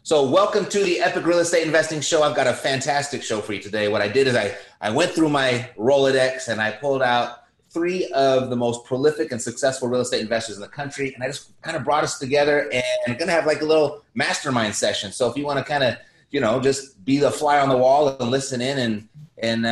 So welcome to the Epic Real Estate Investing Show. I've got a fantastic show for you today. What I did is I went through my Rolodex and I pulled out 3 of the most prolific and successful real estate investors in the country. And I just kind of brought us together and I'm going to have like a little mastermind session. So if you want to kind of, just be the fly on the wall and listen in and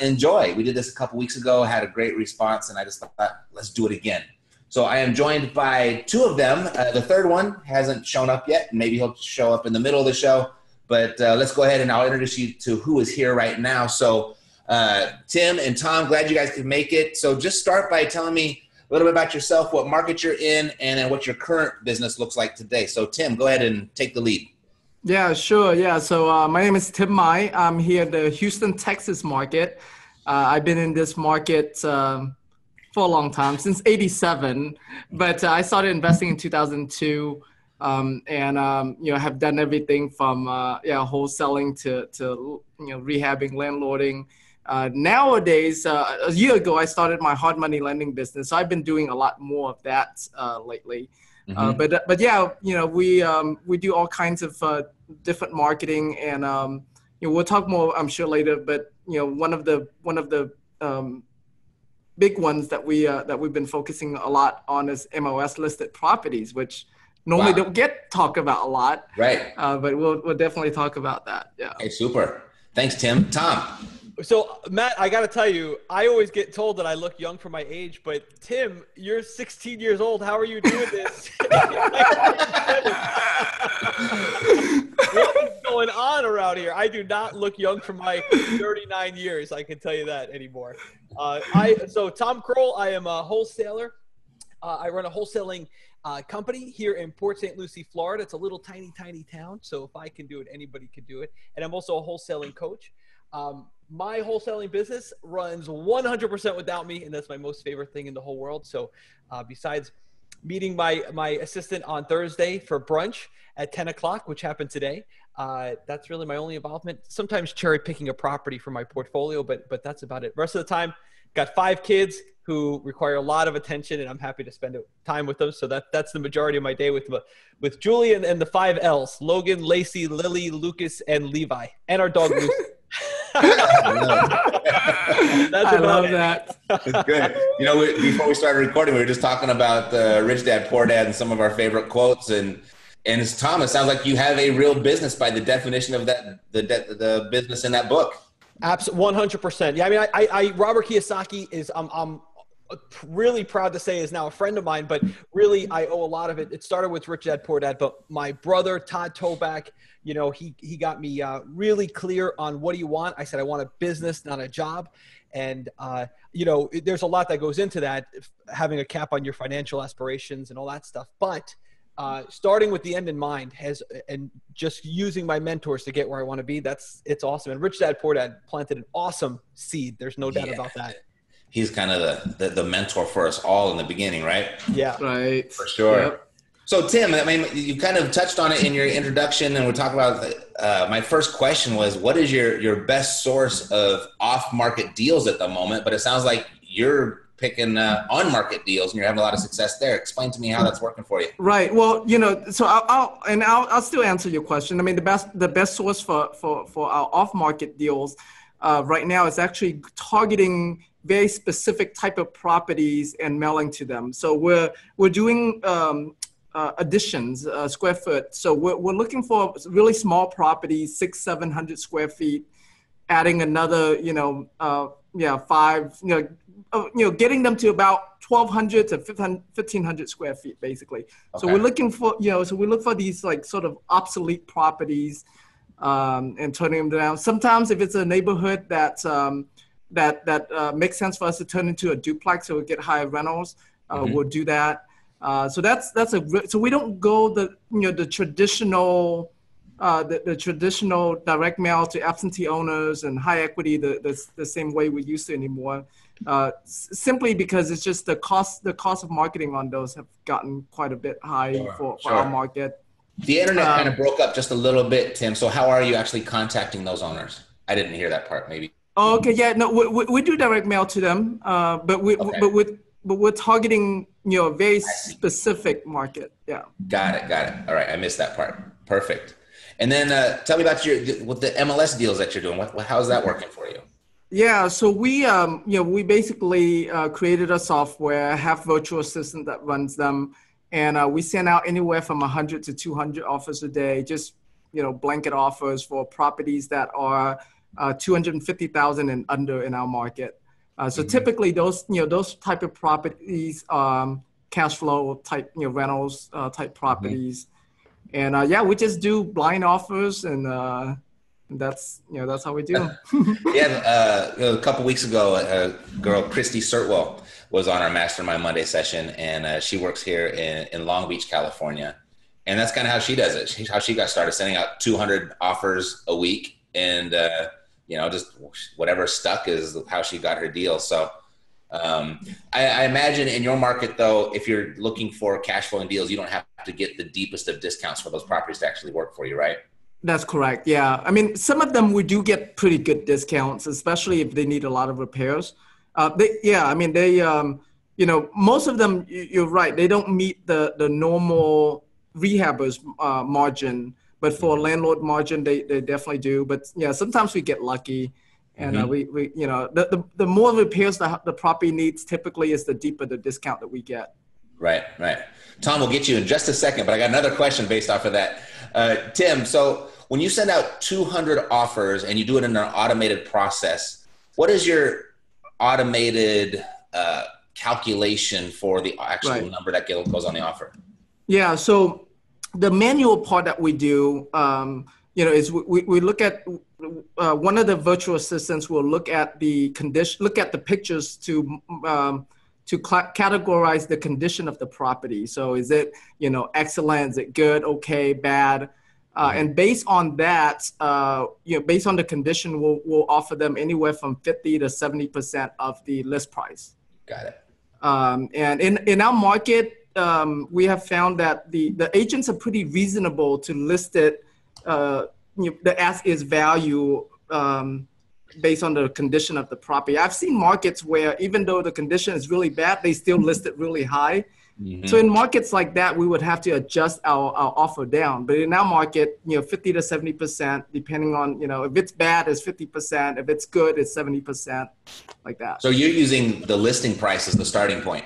enjoy. We did this a couple weeks ago, had a great response, and I just thought, let's do it again. So I am joined by 2 of them. The third one hasn't shown up yet. Maybe he'll show up in the middle of the show. But let's go ahead and I'll introduce you to who is here right now. So Tim and Tom, glad you guys could make it. So just start by telling me a little bit about yourself, what market you're in, and then what your current business looks like today. So Tim, go ahead and take the lead. Yeah, sure. Yeah. So my name is Tim Mai. I'm here at the Houston, Texas market. I've been in this market for a long time, since ’87. But I started investing in 2002 and have done everything from wholesaling to rehabbing, landlording. Nowadays, a year ago, I started my hard money lending business. So I've been doing a lot more of that lately. Mm-hmm. But yeah, we do all kinds of different marketing, and we'll talk more, I'm sure, later. But one of the big ones that we've been focusing a lot on is MOS listed properties, which normally don't get talked about a lot. Right. But we'll definitely talk about that. Yeah. Okay, super. Thanks, Tim. Tom. So, Matt, I got to tell you, I always get told that I look young for my age, but Tim, you're 16 years old. How are you doing this? What is going on around here? I do not look young for my 39 years. I can tell you that anymore. So Tom Krol, I am a wholesaler. I run a wholesaling company here in Port St. Lucie, Florida. It's a little tiny town. So if I can do it, anybody can do it. And I'm also a wholesaling coach. My wholesaling business runs 100% without me, and that's my most favorite thing in the whole world. So besides meeting my assistant on Thursday for brunch at 10 o'clock, which happened today, that's really my only involvement. Sometimes cherry picking a property for my portfolio, but that's about it. Rest of the time, got 5 kids who require a lot of attention, and I'm happy to spend time with them. So that's the majority of my day with Julie and the 5 L's: Logan, Lacey, Lily, Lucas, and Levi, and our dog Lucy. I love that. It's good. Before we started recording, we were just talking about Rich Dad, Poor Dad and some of our favorite quotes. And it's Tom, it sounds like you have a real business by the definition of that, the business in that book. Absolutely, 100%. Yeah, I mean, I Robert Kiyosaki is I'm really proud to say is now a friend of mine, but really I owe a lot of it. It started with Rich Dad, Poor Dad, but my brother, Todd Toback, he got me really clear on what do you want. I said, I want a business, not a job. And, there's a lot that goes into that, having a cap on your financial aspirations and all that stuff. But starting with the end in mind and just using my mentors to get where I want to be, it's awesome. And Rich Dad, Poor Dad planted an awesome seed. There's no doubt about that. He's kind of the mentor for us all in the beginning, right? Yeah. Right. For sure. Yep. So Tim, I mean, you kind of touched on it in your introduction, and we'll talk about my first question was, what is your best source of off-market deals at the moment? But it sounds like you're picking on-market deals and you're having a lot of success there. Explain to me how that's working for you. Right. Well, so I'll still answer your question. I mean, the best source for our off-market deals right now is actually targeting very specific type of properties and mailing to them. So we're doing additions, square foot. So we're looking for really small properties, 600-700 square feet, adding another, 5, getting them to about 1,200 to 1,500 square feet, basically. Okay. So we're looking for, we look for these like sort of obsolete properties and turning them down. Sometimes if it's a neighborhood that makes sense for us to turn into a duplex so we get higher rentals, we'll do that. So we don't go the traditional direct mail to absentee owners and high equity the same way we used to anymore. Simply because it's just the cost of marketing on those have gotten quite a bit high for our market. The internet kind of broke up just a little bit, Tim. So how are you actually contacting those owners? I didn't hear that part. Maybe. Oh, okay. Yeah. No, we do direct mail to them, but we're targeting a very specific market. Yeah. Got it. All right. I missed that part. Perfect. And then tell me about with the MLS deals that you're doing. How's that working for you? Yeah, so we basically created a software, have virtual assistant that runs them, and we send out anywhere from 100 to 200 offers a day, just blanket offers for properties that are 250,000 and under in our market. So typically those type of properties, cash flow type rentals type properties, and we just do blind offers and. That's how we do. A couple weeks ago, a girl, Christy Sertwell, was on our Mastermind Monday session, and she works here in Long Beach, California. And that's kind of how she does it. How she got started, sending out 200 offers a week, and just whatever stuck is how she got her deal. So I imagine in your market, though, if you're looking for cash flowing deals, you don't have to get the deepest of discounts for those properties to actually work for you, right? That's correct. Yeah. I mean, some of them we do get pretty good discounts, especially if they need a lot of repairs. Most of them, you're right. They don't meet the normal rehabbers margin, but for a landlord margin, they definitely do. But yeah, sometimes we get lucky, and the more repairs the property needs, typically is the deeper the discount that we get. Right. Tom, we'll get you in just a second, but I got another question based off of that. Tim, so when you send out 200 offers and you do it in an automated process, what is your automated calculation for the actual number that goes on the offer? Yeah, so the manual part that we do, is we look at one of the virtual assistants will look at the condition, look at the pictures to categorize the condition of the property. So is it, excellent? Is it good, okay, bad? And based on that, based on the condition, we'll offer them anywhere from 50 to 70% of the list price. Got it. And in our market, we have found that the agents are pretty reasonable to list it, the as is value, based on the condition of the property. I've seen markets where even though the condition is really bad, they still list it really high. Mm-hmm. So in markets like that, we would have to adjust our offer down. But in our market, 50 to 70%, depending on, if it's bad, it's 50%. If it's good, it's 70%, like that. So you're using the listing price as the starting point?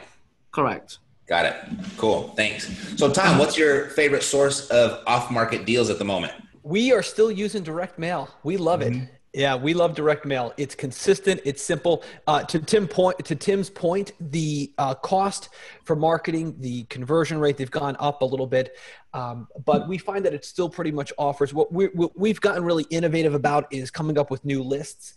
Correct. Got it. Cool. Thanks. So Tom, what's your favorite source of off-market deals at the moment? We are still using direct mail. We love it. Yeah, we love direct mail. It's consistent. It's simple. To Tim's point, the cost for marketing, the conversion rate, they've gone up a little bit, but we find that it still pretty much offers. What we've gotten really innovative about is coming up with new lists.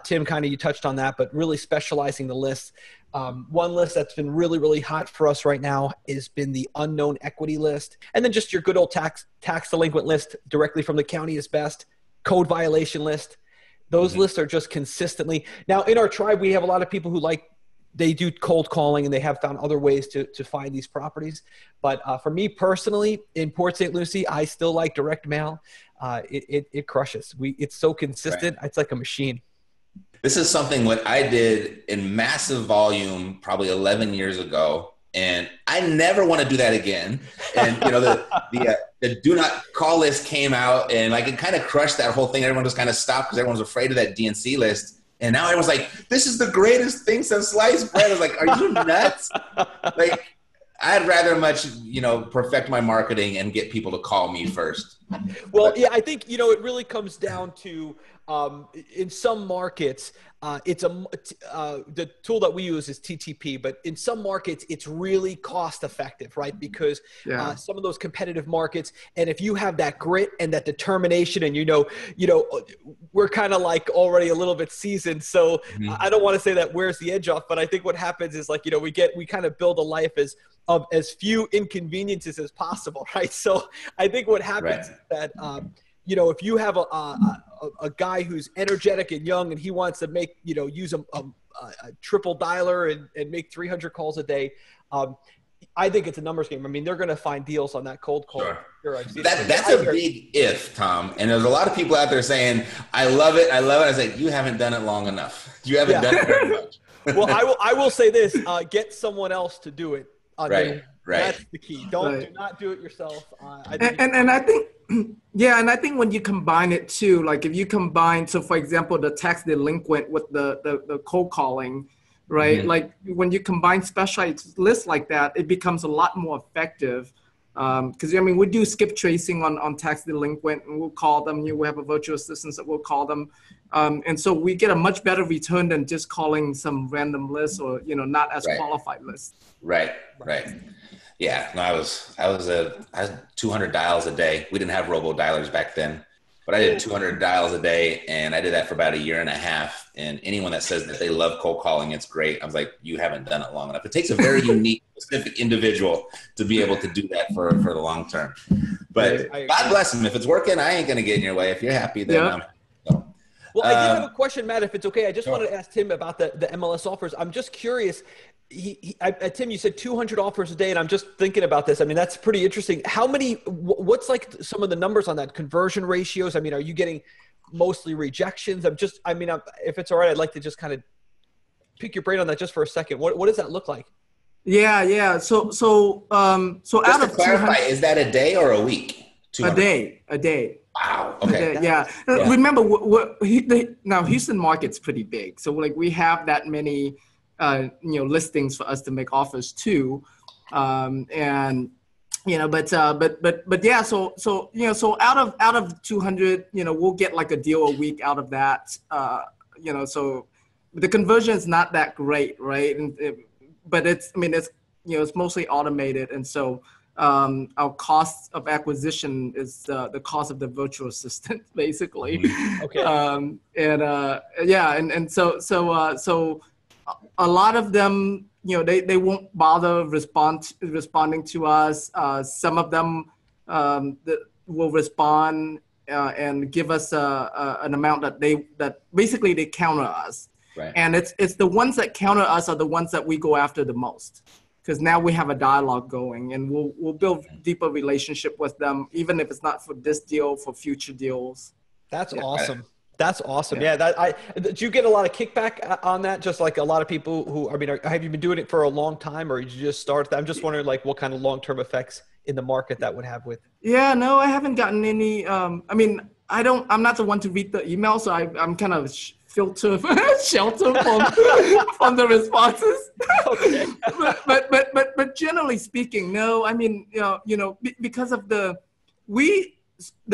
Tim, you touched on that, but really specializing the lists. One list that's been really, really hot for us right now has been the unknown equity list, and then just your good old tax delinquent list directly from the county is best. Code violation list. Those lists are just consistently. Now, in our tribe, we have a lot of people who they do cold calling, and they have found other ways to find these properties. But for me personally, in Port St. Lucie, I still like direct mail. It crushes. It's so consistent. Right. It's like a machine. This is something what I did in massive volume probably 11 years ago. And I never want to do that again. And, the do not call list came out, and it kind of crushed that whole thing. Everyone just kind of stopped because everyone was afraid of that DNC list. And now everyone's like, this is the greatest thing since sliced bread. I was like, are you nuts? I'd rather much, perfect my marketing and get people to call me first. Well, yeah, I think, it really comes down to, in some markets, the tool that we use is TTP, but in some markets, it's really cost effective, right? Because some of those competitive markets, and if you have that grit and that determination, and we're kind of already a little bit seasoned, so I don't want to say that wears the edge off, but I think what happens is we kind of build a life of as few inconveniences as possible, right? So I think what happens is that if you have a guy who's energetic and young, and he wants to make use a triple dialer and make 300 calls a day, I think it's a numbers game. I mean, they're going to find deals on that cold call. Sure. That's a big if, Tom. And there's a lot of people out there saying, I love it. I was like, you haven't done it long enough. You haven't done it very much. Well, I will say this, get someone else to do it. Right. That's the key. Do not do it yourself. And I think, yeah, and I think when you combine it too, like if you combine, so for example, the tax delinquent with the cold calling, right? Mm-hmm. Like when you combine specialized lists like that, it becomes a lot more effective. Because I mean, we do skip tracing on tax delinquent, and we'll call them. We have a virtual assistant that will call them, and so we get a much better return than just calling some random list or not as qualified list. Right. Yeah, no, I had 200 dials a day. We didn't have robo dialers back then, but I did 200 dials a day, and I did that for about a year and a half. And anyone that says that they love cold calling, it's great. I was like, you haven't done it long enough. It takes a very unique, specific individual to be able to do that for the long term. But God bless them. If it's working, I ain't gonna get in your way. If you're happy, then Well, I did have a question, Matt, if it's okay. I just wanted to ask Tim about the MLS offers. I'm just curious. Tim, you said 200 offers a day, and I'm just thinking about this. I mean, that's pretty interesting. How many, what's like some of the numbers on that, conversion ratios? I mean, are you getting mostly rejections? If it's all right, I'd like to just kind of pick your brain on that just for a second. What does that look like? Yeah. So just out of to clarify, is that a day or a week? 200? A day. Wow. Okay. Yeah. Remember, now Houston market's pretty big, so like we have that many, listings for us to make offers to, but yeah. So out of 200, we'll get like a deal a week out of that. So the conversion is not that great, right? But it's mostly automated, and so. Our cost of acquisition is the cost of the virtual assistant, basically. Okay. So a lot of them, they won't bother responding to us. Some of them will respond and give us an amount that basically they counter us. Right. And it's the ones that counter us are the ones that we go after the most. Because now we have a dialogue going, and we'll build deeper relationship with them, even if it's not for this deal, for future deals. That's awesome. That's awesome. Yeah. Do you get a lot of kickback on that? just like a lot of people who, have you been doing it for a long time, or did you just start? I'm just wondering, like, what kind of long-term effects in the market that would have with. Yeah, no, I haven't gotten any. I'm not the one to read the email, so I'm kind of shelter from the responses. Okay. but generally speaking, no. I mean, because of the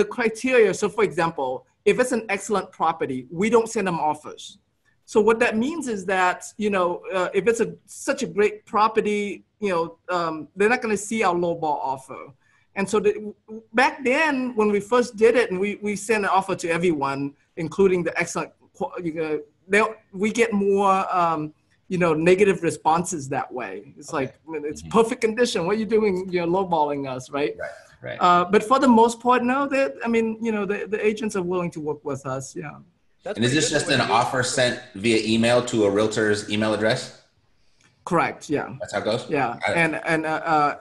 criteria. So, for example, if it's an excellent property, we don't send them offers. So what that means is that if it's such a great property, they're not going to see our lowball offer. And so back then, when we first did it, and we sent an offer to everyone, including the excellent. We get more, negative responses that way. It's like, it's perfect condition. What are you doing? You're lowballing us, right? Right. But for the most part, no. The agents are willing to work with us. Yeah. And is this just an offer sent via email to a realtor's email address? Correct. Yeah. That's how it goes. Yeah, and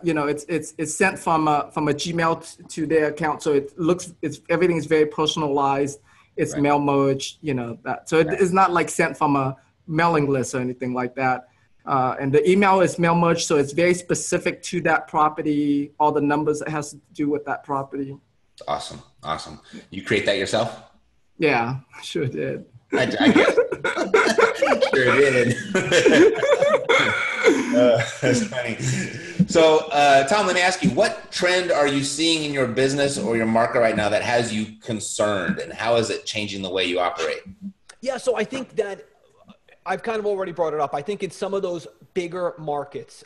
it's sent from a Gmail to their account, so everything is very personalized. It's mail merged, that. So it's not like sent from a mailing list or anything like that. And the email is mail merged, so it's very specific to that property, all the numbers that has to do with that property. Awesome. You create that yourself? Yeah, sure did. I guess. Sure did. That's funny. So, Tom, let me ask you, what trend are you seeing in your business or your market right now that has you concerned, and how is it changing the way you operate? Yeah, so I think that I've kind of already brought it up. I think in some of those bigger markets,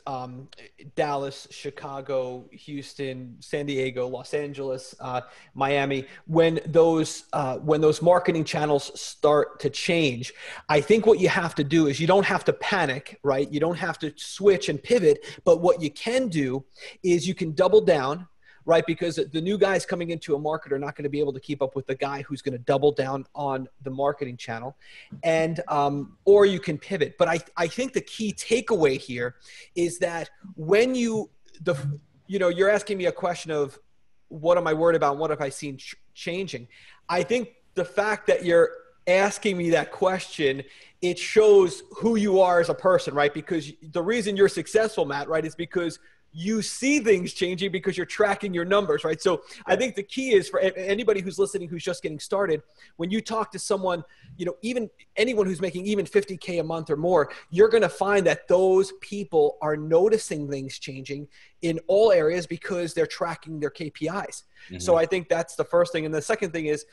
Dallas, Chicago, Houston, San Diego, Los Angeles, Miami, when those marketing channels start to change, I think what you have to do is you don't have to panic, right? You don't have to switch and pivot, but what you can do is you can double down, right? Because the new guys coming into a market are not going to be able to keep up with the guy who's going to double down on the marketing channel, and or you can pivot. But I think the key takeaway here is that when you're asking me a question of what am I worried about and what have I seen changing? I think the fact that you're asking me that question, it shows who you are as a person, right? Because the reason you're successful, Matt, right, is because you see things changing because you're tracking your numbers, right? So I think the key is for anybody who's listening, who's just getting started, when you talk to someone, even anyone who's making even 50K a month or more, you're going to find that those people are noticing things changing in all areas because they're tracking their KPIs. Mm-hmm. So I think that's the first thing. And the second thing is,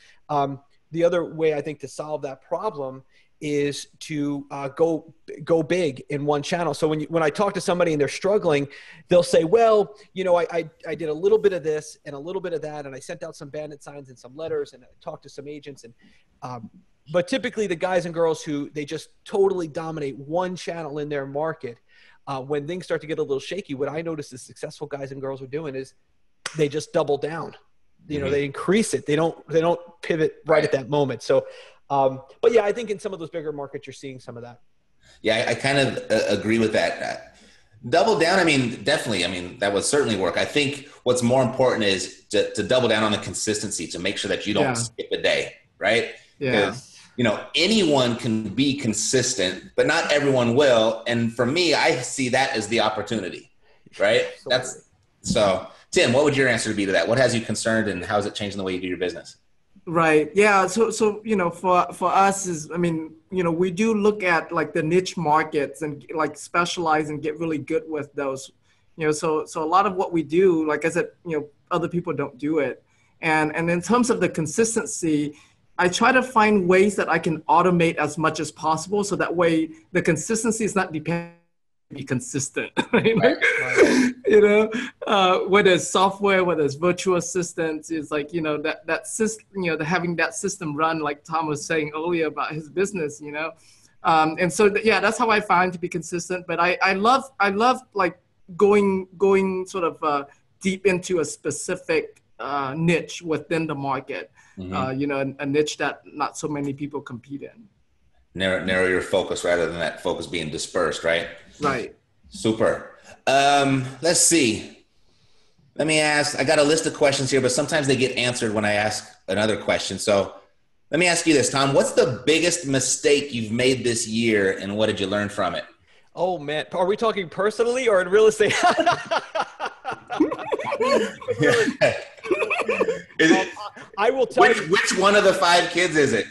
the other way I think to solve that problem is to go big in one channel. So when I talk to somebody and they're struggling, they'll say, well, I did a little bit of this and a little bit of that, and I sent out some bandit signs and some letters, and I talked to some agents. And but typically the guys and girls who they just totally dominate one channel in their market, when things start to get a little shaky, what I notice the successful guys and girls are doing is they just double down. They increase it. They don't pivot right at that moment. So, but yeah, I think in some of those bigger markets, you're seeing some of that. Yeah, I kind of agree with that. Double down. I mean, definitely. I mean, that would certainly work. I think what's more important is to double down on the consistency, to make sure that you don't skip a day, right? Yeah. Because, anyone can be consistent, but not everyone will. And for me, I see that as the opportunity, right? So Tim, what would your answer be to that? What has you concerned, and how is it changing the way you do your business? Right. Yeah. So for us is, we do look at like the niche markets and like specialize and get really good with those, so a lot of what we do, like I said, other people don't do it. And in terms of the consistency, I try to find ways that I can automate as much as possible. So that way the consistency is not dependent. Be consistent, right? Whether it's software, whether it's virtual assistants, it's like, that system, having that system run, like Tom was saying earlier about his business, and so, that's how I find to be consistent. But I love like going sort of deep into a specific niche within the market, a niche that not so many people compete in. Narrow your focus rather than that focus being dispersed, right? Right. Super. Let's see. Let me ask, I got a list of questions here, but sometimes they get answered when I ask another question. So let me ask you this, Tom. What's the biggest mistake you've made this year, and what did you learn from it? Oh, man. Are we talking personally or in real estate? I will tell you. Which one of the 5 kids is it?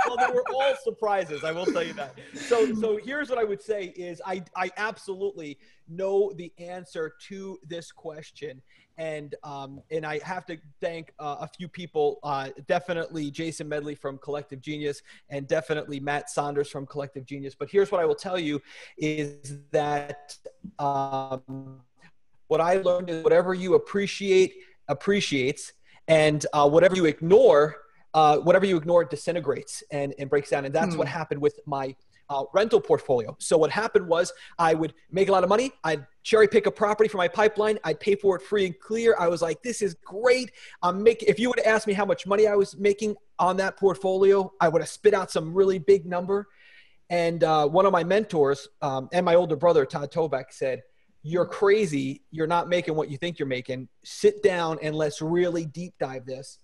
Well, they were all surprises. I will tell you that. So here's what I would say is I absolutely know the answer to this question. And I have to thank a few people, definitely Jason Medley from Collective Genius, and definitely Matt Saunders from Collective Genius. But here's what I will tell you is that what I learned is whatever you appreciate appreciates, and whatever you ignore disintegrates and breaks down. And that's what happened with my rental portfolio. So what happened was I would make a lot of money. I'd cherry pick a property for my pipeline. I'd pay for it free and clear. I was like, this is great. If you would have asked me how much money I was making on that portfolio, I would have spit out some really big number. And one of my mentors and my older brother, Todd Toback, said, "You're crazy. You're not making what you think you're making. Sit down and let's really deep dive this."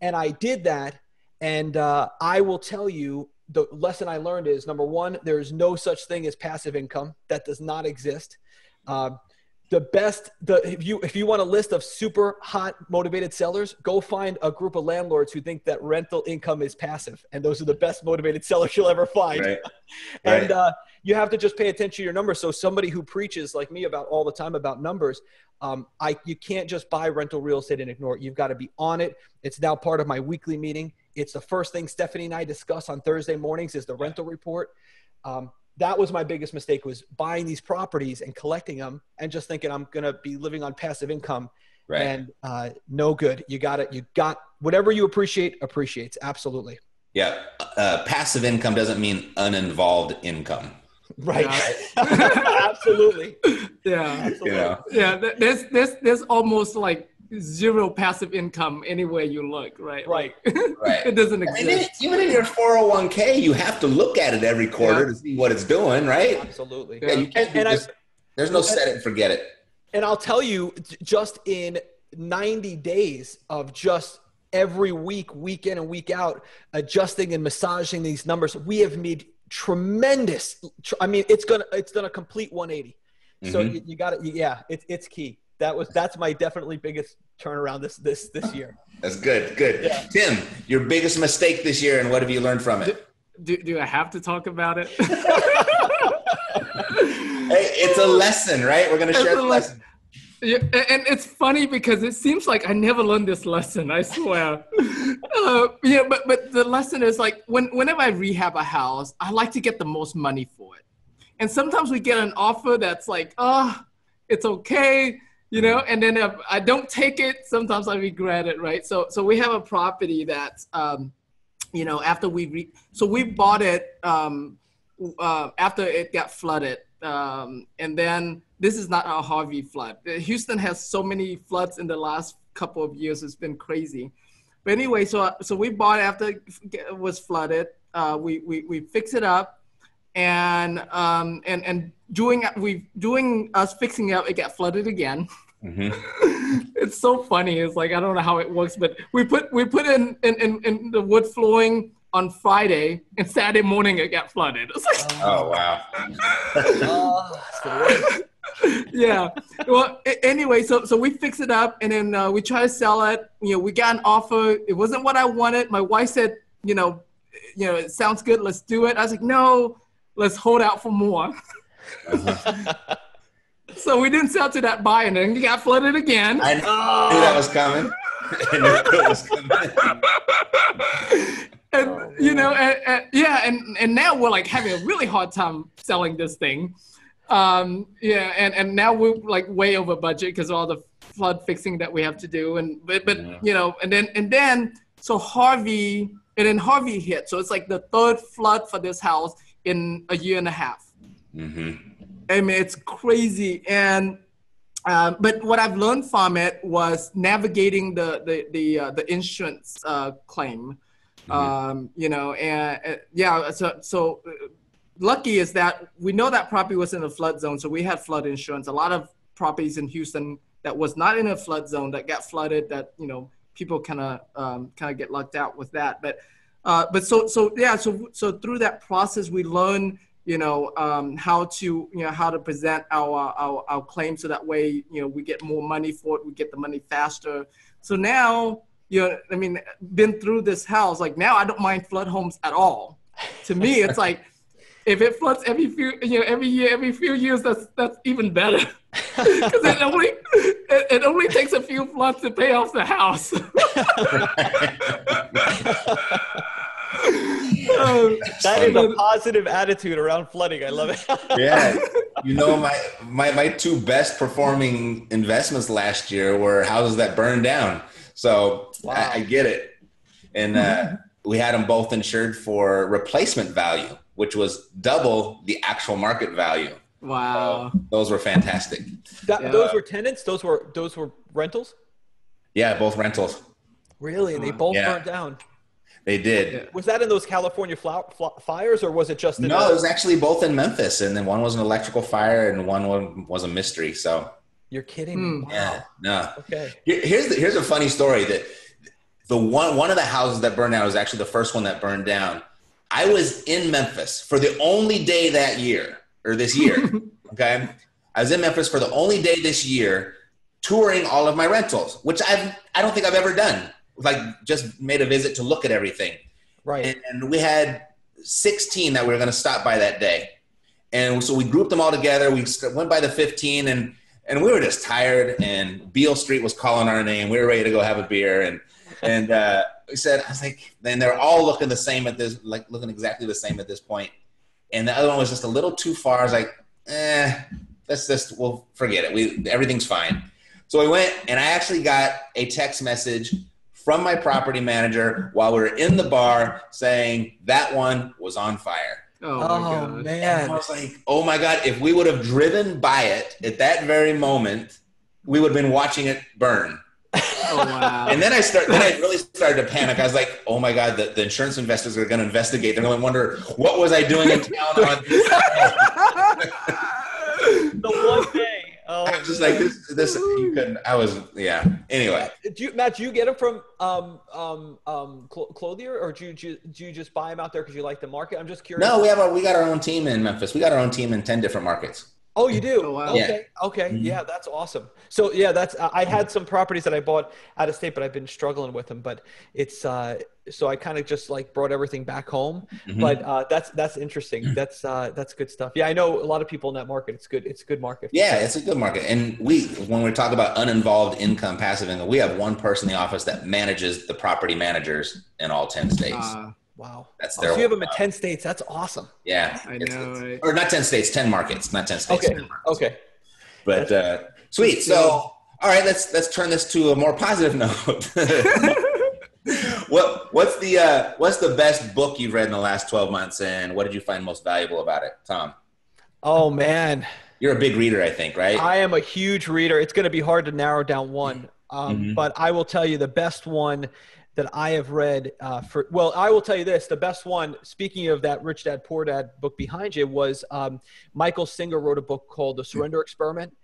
And I did that. And I will tell you, the lesson I learned is, number one, there is no such thing as passive income. That does not exist. If you want a list of super hot motivated sellers, go find a group of landlords who think that rental income is passive. And those are the best motivated sellers you'll ever find. Right. And you have to just pay attention to your numbers. So somebody who preaches like me about all the time about numbers, you can't just buy rental real estate and ignore it. You've got to be on it. It's now part of my weekly meeting. It's the first thing Stephanie and I discuss on Thursday mornings is the rental report. That was my biggest mistake, was buying these properties and collecting them and just thinking I'm going to be living on passive income. Right. And no good. You got whatever you appreciate appreciates. Absolutely. Yeah. Passive income doesn't mean uninvolved income. Right. Absolutely. Yeah. Absolutely. Yeah. There's almost like zero passive income anywhere you look, right? Right. Right. It doesn't exist. Even in your 401k, you have to look at it every quarter to see what it's doing, right? Absolutely. Yeah, you can't there's no set it and forget it. And I'll tell you, just in 90 days of just every week in and week out, adjusting and massaging these numbers, we have made tremendous. I mean, it's done a complete 180. So you got it. Yeah, it's key. That's my definitely biggest turnaround this year. That's good. Good. Yeah. Tim, your biggest mistake this year, and what have you learned from it? Do I have to talk about it? Hey, it's a lesson, right? We're going to share the lesson. Yeah, and it's funny because it seems like I never learned this lesson, I swear. But the lesson is like whenever I rehab a house, I like to get the most money for it. And sometimes we get an offer that's like, it's okay, and then if I don't take it, sometimes I regret it, right? So we have a property that, after we bought it after it got flooded. And then this is not our Harvey flood. Houston has so many floods in the last couple of years. It's been crazy. But anyway, so we bought it after it was flooded. We fixed it up, and doing us fixing it up, it got flooded again. It's so funny. It's like I don't know how it works, but we put in the wood flooring on Friday, and Saturday morning it got flooded. It's like, oh wow. Yeah. Well, anyway, so we fixed it up, and then we tried to sell it. We got an offer. It wasn't what I wanted. My wife said, it sounds good. Let's do it. I was like, no, let's hold out for more. So we didn't sell to that buyer, and then it got flooded again. I knew that was coming. I knew it was coming. And now we're like having a really hard time selling this thing. And now we're like way over budget because of all the flood fixing that we have to do. So Harvey hit. So it's like the third flood for this house in a year and a half. I mean, it's crazy. And but what I've learned from it was navigating the insurance claim. So lucky is that we know that property was in a flood zone, so we had flood insurance. A lot of properties in Houston that was not in a flood zone that got flooded, that people kind of get lucked out with that. So through that process, we learn how to present our claim, so that way we get more money for it, we get the money faster. So now been through this house, like now I don't mind flood homes at all. To me, it's like if it floods every year, every few years, that's even better. Because it only takes a few floods to pay off the house. That is a positive attitude around flooding. I love it. Yeah. My two best performing investments last year were houses that burned down. So wow. I get it. And we had them both insured for replacement value, which was double the actual market value. Wow. So those were fantastic. Those were tenants? Those were rentals? Yeah, both rentals. Really? And they both burned down? They did. Was that in those California fires, or was it just in No, it was actually both in Memphis. And then one was an electrical fire and one was a mystery. So you're kidding me. Wow. Yeah, no. Okay. Here's a funny story that the one of the houses that burned down was actually the first one that burned down. I was in Memphis for the only day this year. Okay. I was in Memphis for the only day this year touring all of my rentals, which I don't think I've ever done. Like just made a visit to look at everything. Right. And we had 16 that we were going to stop by that day. And so we grouped them all together. We went by the 15 and we were just tired, and Beale Street was calling our name. We were ready to go have a beer. And we said, I was like, then they're all looking the same looking exactly the same at this point. And the other one was just a little too far. I was like, we'll forget it. Everything's fine. So we went, and I actually got a text message from my property manager while we were in the bar saying that one was on fire. Oh man. And I was like, oh my God, if we would have driven by it at that very moment, we would have been watching it burn. Oh, wow. And then I really started to panic. I was like, oh my God, the insurance investors are going to investigate. They're going to wonder, what was I doing in town on this day? The one day. Oh, I was just like, this, you couldn't, Anyway. Matt, do you get them from Clothier, or do you just buy them out there because you like the market? I'm just curious. No, we got our own team in Memphis. We got our own team in 10 different markets. Oh, you do? Oh, wow. Okay. Yeah. Okay. Yeah, that's awesome. So yeah, I had some properties that I bought out of state, but I've been struggling with them. But it's so I kind of just like brought everything back home. But that's interesting. That's good stuff. Yeah, I know a lot of people in that market. It's good. It's a good market. Yeah, it's a good market. And when we talk about uninvolved income, passive income, we have one person in the office that manages the property managers in all 10 states. Wow. That's So you have them in 10 states. That's awesome. Yeah. I know, right? Or not 10 states, 10 markets, not 10 states. Okay. 10 markets. Okay. But sweet. So, all right, let's turn this to a more positive note. What's the best book you've read in the last 12 months, and what did you find most valuable about it, Tom? Oh man. You're a big reader, I think, right? I am a huge reader. It's going to be hard to narrow down one. But I will tell you the best one that I have read I will tell you this, the best one, speaking of that Rich Dad, Poor Dad book behind you, was Michael Singer wrote a book called The Surrender Experiment.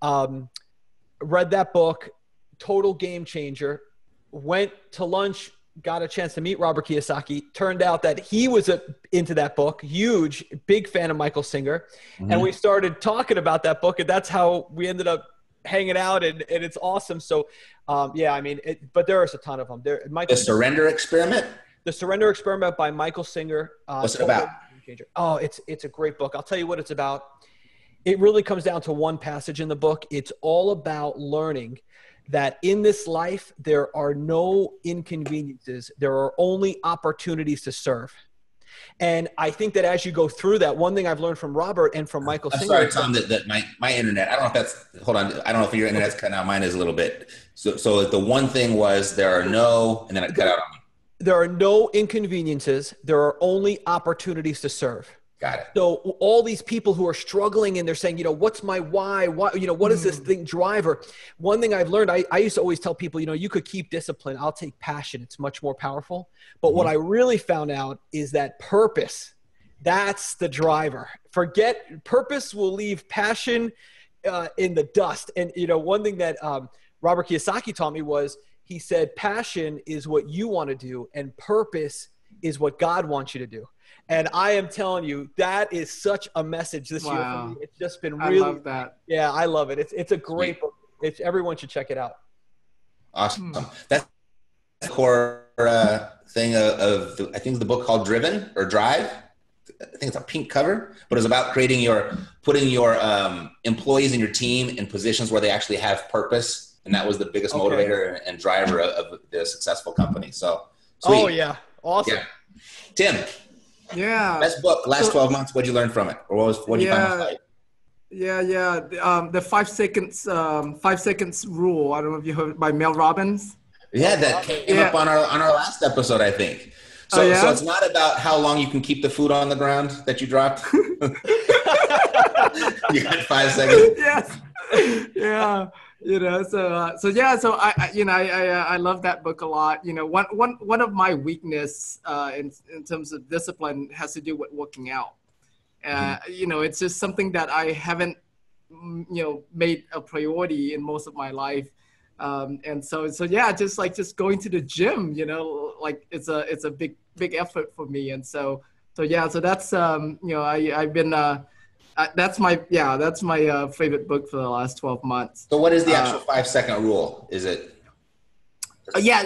Read that book, total game changer, went to lunch, got a chance to meet Robert Kiyosaki. Turned out that he was into that book, huge, big fan of Michael Singer. And we started talking about that book, and that's how we ended up hanging out, and it's awesome. So yeah, I mean, but there's a ton of them. The Surrender Experiment? The Surrender Experiment by Michael Singer. What's it about? Oh, it's a great book. I'll tell you what it's about. It really comes down to one passage in the book. It's all about learning that in this life, there are no inconveniences. There are only opportunities to serve. And I think that as you go through that, one thing I've learned from Robert and from Michael Singer. I'm sorry, Tom, that my internet, I don't know if that's, hold on. I don't know if your internet's cut out. Mine is a little bit. So the one thing was there are no, and then it cut out on me. There are no inconveniences. There are only opportunities to serve. Got it. So all these people who are struggling and they're saying, what's my why? What is this thing driver? One thing I've learned, I used to always tell people, you could keep discipline. I'll take passion. It's much more powerful. But what I really found out is that purpose, that's the driver. Purpose will leave passion in the dust. And, one thing that Robert Kiyosaki taught me was, he said, passion is what you want to do and purpose is what God wants you to do. And I am telling you, that is such a message this year for me. It's just been really, I love that. Yeah, I love it. It's a great book. Everyone should check it out. Awesome. That's the core thing of I think the book called Driven or Drive. I think it's a pink cover, but it's about putting your employees and your team in positions where they actually have purpose. And that was the biggest motivator and driver of the successful company. So, sweet. Oh yeah. Awesome. Yeah. Tim. Yeah. Best book, last 12 months. What'd you learn from it? Or what did you find most valuable? The 5 seconds rule. I don't know if you heard by Mel Robbins. Yeah, that came up on our last episode, I think. So it's not about how long you can keep the food on the ground that you dropped. You got 5 seconds. Yes. Yeah. I love that book a lot. One of my weakness in terms of discipline has to do with working out. It's just something that I haven't, made a priority in most of my life. Just going to the gym, it's a big effort for me. And so that's, I've been, that's my favorite book for the last 12 months. So what is the actual 5 second rule? Is it?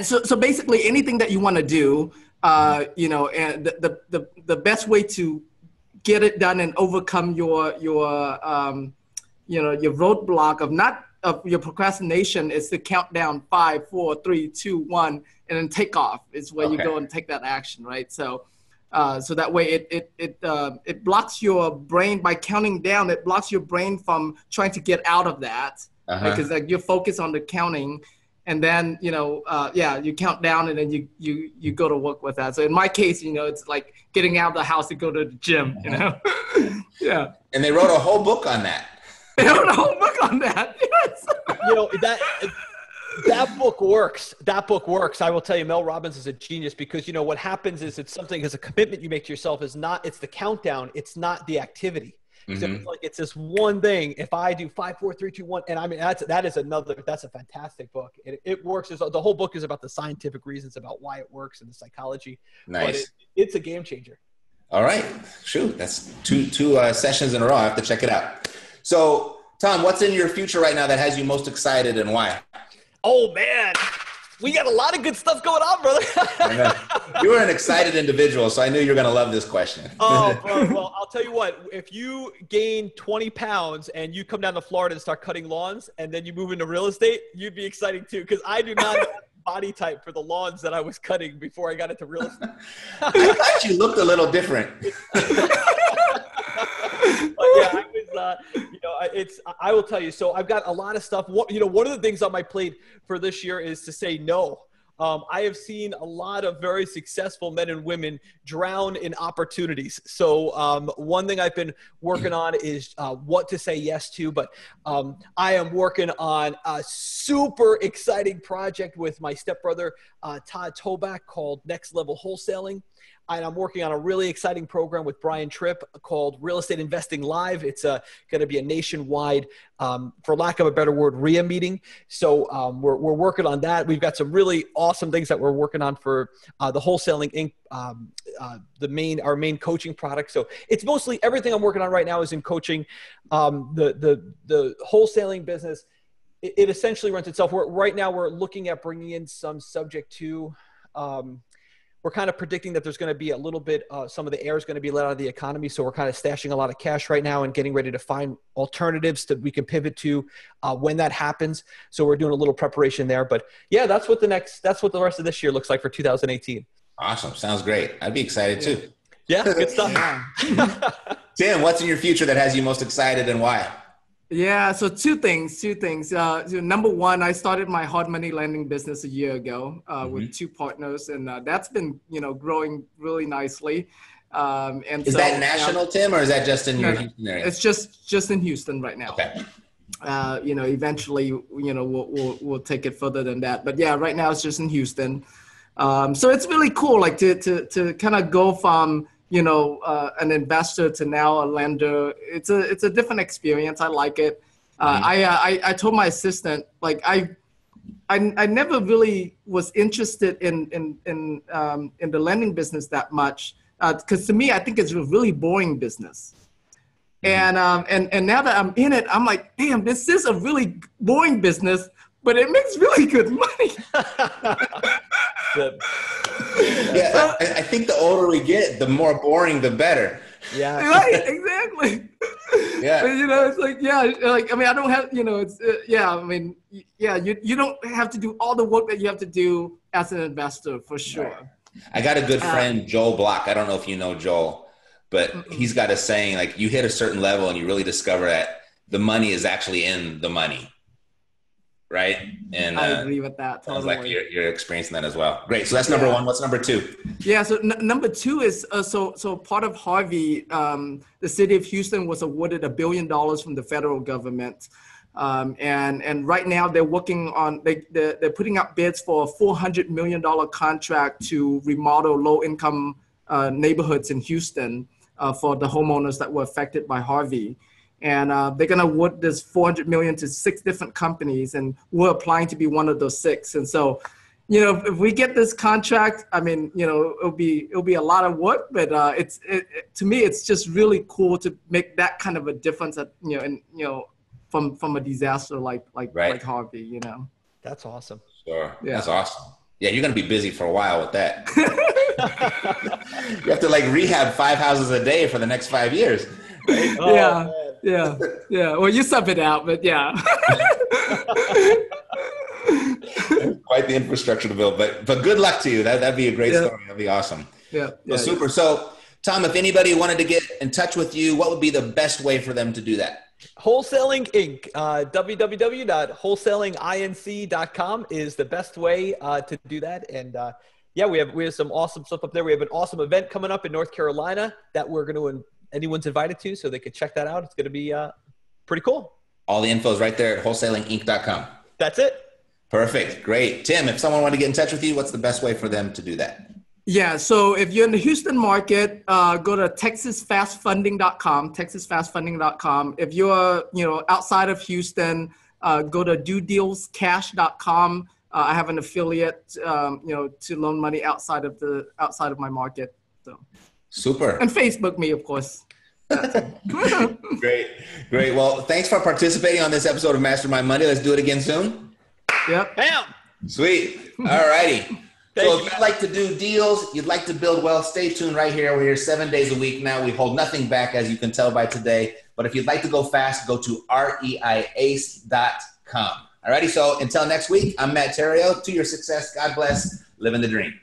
So basically anything that you want to do, and the best way to get it done and overcome your roadblock of your procrastination is to count down 5, 4, 3, 2, 1, and then take off is where you go and take that action, right? So that way it blocks your brain by counting down. It blocks your brain from trying to get out of that because you're focused on the counting, and then you count down and then you go to work with that. So in my case, it's like getting out of the house to go to the gym. Yeah. And they wrote a whole book on that. They wrote a whole book on that. Yes. That book works. That book works. I will tell you, Mel Robbins is a genius because, what happens is it's a commitment you make to yourself it's the countdown. It's not the activity. So it's like, it's this one thing. If I do 5, 4, 3, 2, 1, and I mean, that's a fantastic book. It works. The whole book is about the scientific reasons about why it works and the psychology. Nice. But it's a game changer. All right. Shoot. That's two sessions in a row. I have to check it out. So, Tom, what's in your future right now that has you most excited and why? Oh, man. We got a lot of good stuff going on, brother. You were an excited individual, so I knew you were going to love this question. Oh, bro. Well, I'll tell you what. If you gain 20 pounds and you come down to Florida and start cutting lawns and then you move into real estate, you'd be exciting too, because I do not have body type for the lawns that I was cutting before I got into real estate. I thought you looked a little different. Yeah, I was, I will tell you. So I've got a lot of stuff. One of the things on my plate for this year is to say no. I have seen a lot of very successful men and women drown in opportunities. So one thing I've been working on is what to say yes to. But I am working on a super exciting project with my stepbrother, Todd Toback, called Next Level Wholesaling. And I'm working on a really exciting program with Brian Tripp called Real Estate Investing Live. It's going to be a nationwide, for lack of a better word, RIA meeting. So we're working on that. We've got some really awesome things that we're working on for the Wholesaling Inc., our main coaching product. So it's mostly everything I'm working on right now is in coaching. The wholesaling business, it essentially runs itself. Right now we're looking at bringing in some subject to. We're kind of predicting that there's going to be a little bit, some of the air is going to be let out of the economy. So we're kind of stashing a lot of cash right now and getting ready to find alternatives that we can pivot to when that happens. So we're doing a little preparation there. But yeah, that's what the rest of this year looks like for 2018. Awesome. Sounds great. I'd be excited too. Yeah, good stuff. Tim, what's in your future that has you most excited and why? Yeah, so two things. Number one, I started my hard money lending business a year ago with two partners, and that's been growing really nicely. And is that national, Tim, or is that just in your Houston area? It's just in Houston right now. Okay. Eventually, we'll take it further than that. But yeah, right now it's just in Houston. So it's really cool, like to kind of go from an investor to now a lender. It's a different experience. I like it. I told my assistant, like I never really was interested in the lending business that much, because to me, I think it's a really boring business. And now that I'm in it, I'm like, damn, this is a really boring business, but it makes really good money. Yeah, I think the older we get, the more boring, the better. Yeah. Right, exactly. Yeah. But, it's like, yeah, like, I mean, I don't have, it's, I mean, yeah, you don't have to do all the work that you have to do as an investor, for sure. Right. I got a good friend, Joel Block. I don't know if you know Joel, but he's got a saying, like, you hit a certain level and you really discover that the money is actually in the money. Right. And I agree with that. Totally. Sounds like you're experiencing that as well. Great. So that's number one. What's number two? Yeah. So number two is so part of Harvey, the city of Houston was awarded $1 billion from the federal government. And right now they're working on, they're putting out bids for a $400 million contract to remodel low income neighborhoods in Houston for the homeowners that were affected by Harvey. And they're going to award this $400 million to 6 different companies, and we're applying to be one of those 6. And so, if we get this contract, I mean, it'll be a lot of work, but to me, it's just really cool to make that kind of a difference at, from a disaster like Harvey, That's awesome. Sure. Yeah. That's awesome. Yeah, you're going to be busy for a while with that. You have to rehab 5 houses a day for the next 5 years. Right? Oh, yeah. Yeah. Well, you sub it out, but yeah. Quite the infrastructure to build, but good luck to you. That'd be a great story. That'd be awesome. Yeah. Super. So, Tom, if anybody wanted to get in touch with you, what would be the best way for them to do that? Wholesaling Inc. www.wholesalinginc.com is the best way to do that. And we have some awesome stuff up there. We have an awesome event coming up in North Carolina that we're going to anyone's invited to, so they could check that out. It's going to be pretty cool. All the info is right there at wholesalinginc.com. That's it. Perfect. Great. Tim, if someone wanted to get in touch with you, what's the best way for them to do that? Yeah. So if you're in the Houston market, go to texasfastfunding.com. If you're, outside of Houston, go to dodealscash.com. I have an affiliate, to loan money outside of my market. So. Super. And Facebook me, of course. Great. Well, thanks for participating on this episode of Mastermind Monday. Let's do it again soon. Yep. Bam. Sweet. All righty. So if you. you'd like to do deals, you'd like to build wealth, stay tuned right here. We're here 7 days a week now. We hold nothing back, as you can tell by today. But if you'd like to go fast, go to reiace.com. All righty. So until next week, I'm Matt Theriault. To your success, God bless. Living the dream.